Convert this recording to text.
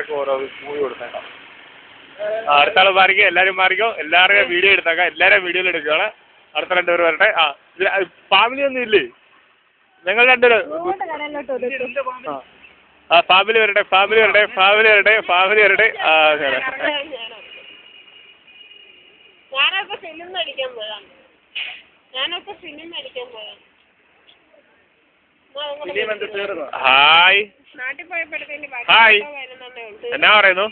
എല്ലാവർക്കും ഓരോ മൂവി കൊടുത്തേക്കാം. അടുത്ത ആൾ മാറിക്കോ, എല്ലാവരും മാറിക്കോ, എല്ലാവരുടെയും വീഡിയോ എടുത്തേക്കാം. എല്ലാവരെയും വീഡിയോയിൽ എടുക്കുകയാണ്. അടുത്ത 2 പേര് വരട്ടെ. ഫാമിലി ഒന്നും ഇല്ലേ? നിങ്ങൾ 2 പേര് ഫാമിലി വരട്ടെ, ഫാമിലി വരട്ടെ, ഫാമിലി വരട്ടെ, ഫാമിലി വരട്ടെ. ഹായ് ഹായ്, എന്നാ പറയുന്നു?